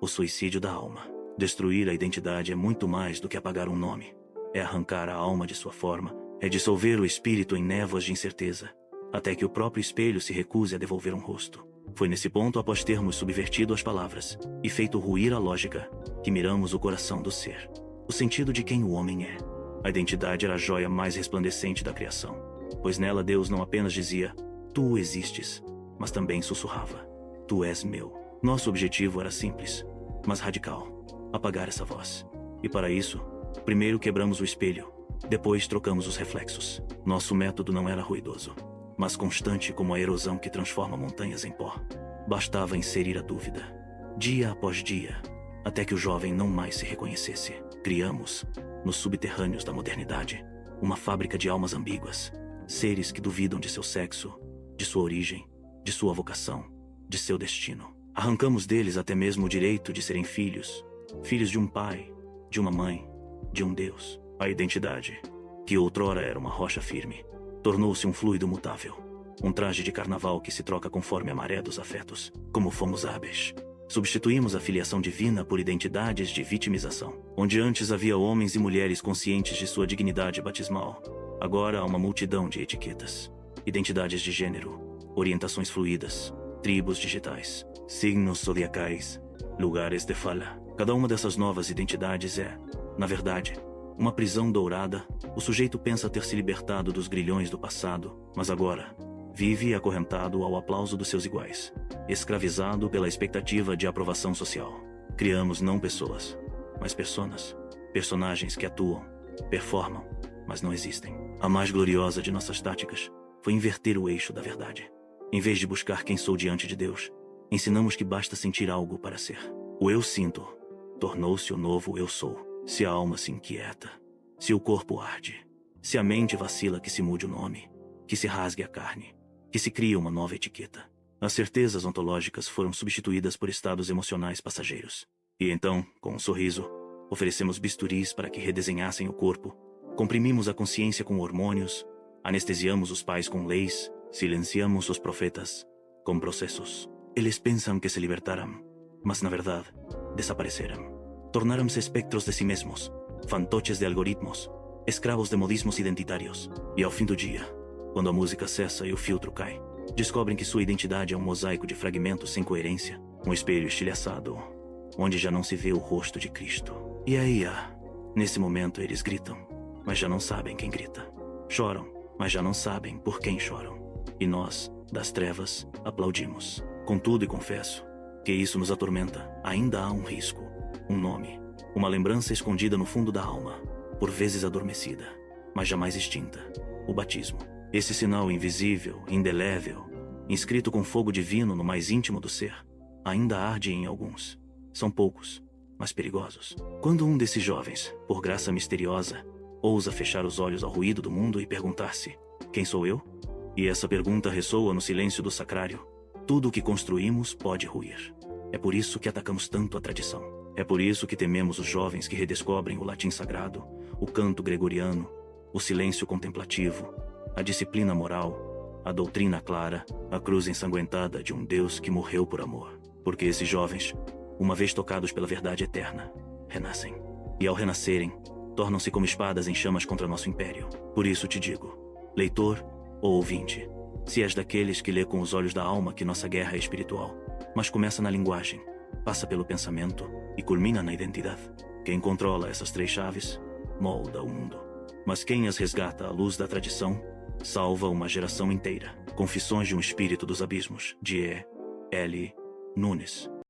o suicídio da alma. Destruir a identidade é muito mais do que apagar um nome. É arrancar a alma de sua forma, é dissolver o espírito em névoas de incerteza, até que o próprio espelho se recuse a devolver um rosto. Foi nesse ponto, após termos subvertido as palavras e feito ruir a lógica, que miramos o coração do ser, o sentido de quem o homem é. A identidade era a joia mais resplandecente da criação, pois nela Deus não apenas dizia, tu existes, mas também sussurrava, tu és meu. Nosso objetivo era simples, mas radical, apagar essa voz. E para isso, primeiro quebramos o espelho, depois trocamos os reflexos. Nosso método não era ruidoso, mas constante como a erosão que transforma montanhas em pó. Bastava inserir a dúvida, dia após dia, até que o jovem não mais se reconhecesse. Criamos, nos subterrâneos da modernidade, uma fábrica de almas ambíguas, seres que duvidam de seu sexo, de sua origem, de sua vocação, de seu destino. Arrancamos deles até mesmo o direito de serem filhos, filhos de um pai, de uma mãe, de um Deus. A identidade, que outrora era uma rocha firme, tornou-se um fluido mutável, um traje de carnaval que se troca conforme a maré dos afetos. Como fomos hábeis, substituímos a filiação divina por identidades de vitimização. Onde antes havia homens e mulheres conscientes de sua dignidade batismal, agora há uma multidão de etiquetas, identidades de gênero, orientações fluídas, tribos digitais, signos zodiacais, lugares de fala. Cada uma dessas novas identidades é, na verdade, uma prisão dourada. O sujeito pensa ter se libertado dos grilhões do passado, mas agora vive acorrentado ao aplauso dos seus iguais, escravizado pela expectativa de aprovação social. Criamos não pessoas, mas personas, personagens que atuam, performam, mas não existem. A mais gloriosa de nossas táticas foi inverter o eixo da verdade. Em vez de buscar quem sou diante de Deus, ensinamos que basta sentir algo para ser. O eu sinto tornou-se o novo eu sou. Se a alma se inquieta, se o corpo arde, se a mente vacila, que se mude o nome, que se rasgue a carne, que se crie uma nova etiqueta. As certezas ontológicas foram substituídas por estados emocionais passageiros. E então, com um sorriso, oferecemos bisturis para que redesenhassem o corpo, comprimimos a consciência com hormônios, anestesiamos os pais com leis, silenciamos os profetas com processos. Eles pensam que se libertaram, mas na verdade, desapareceram. Tornaram-se espectros de si mesmos, fantoches de algoritmos, escravos de modismos identitários. E ao fim do dia, quando a música cessa e o filtro cai, descobrem que sua identidade é um mosaico de fragmentos sem coerência, um espelho estilhaçado, onde já não se vê o rosto de Cristo. E aí, nesse momento eles gritam, mas já não sabem quem grita. Choram, mas já não sabem por quem choram. E nós, das trevas, aplaudimos. Contudo, e confesso que isso nos atormenta. Ainda há um risco, um nome, uma lembrança escondida no fundo da alma, por vezes adormecida, mas jamais extinta: o batismo. Esse sinal invisível, indelével, inscrito com fogo divino no mais íntimo do ser, ainda arde em alguns. São poucos, mas perigosos. Quando um desses jovens, por graça misteriosa, ousa fechar os olhos ao ruído do mundo e perguntar-se: quem sou eu? E essa pergunta ressoa no silêncio do sacrário. Tudo o que construímos pode ruir. É por isso que atacamos tanto a tradição. É por isso que tememos os jovens que redescobrem o latim sagrado, o canto gregoriano, o silêncio contemplativo, a disciplina moral, a doutrina clara, a cruz ensanguentada de um Deus que morreu por amor. Porque esses jovens, uma vez tocados pela verdade eterna, renascem. E ao renascerem, tornam-se como espadas em chamas contra nosso império. Por isso te digo, leitor ou ouvinte, se és daqueles que lê com os olhos da alma que nossa guerra é espiritual, mas começa na linguagem, passa pelo pensamento e culmina na identidade. Quem controla essas três chaves, molda o mundo. Mas quem as resgata à luz da tradição, salva uma geração inteira. Confissões de um Espírito dos Abismos, de E. L. Nunes.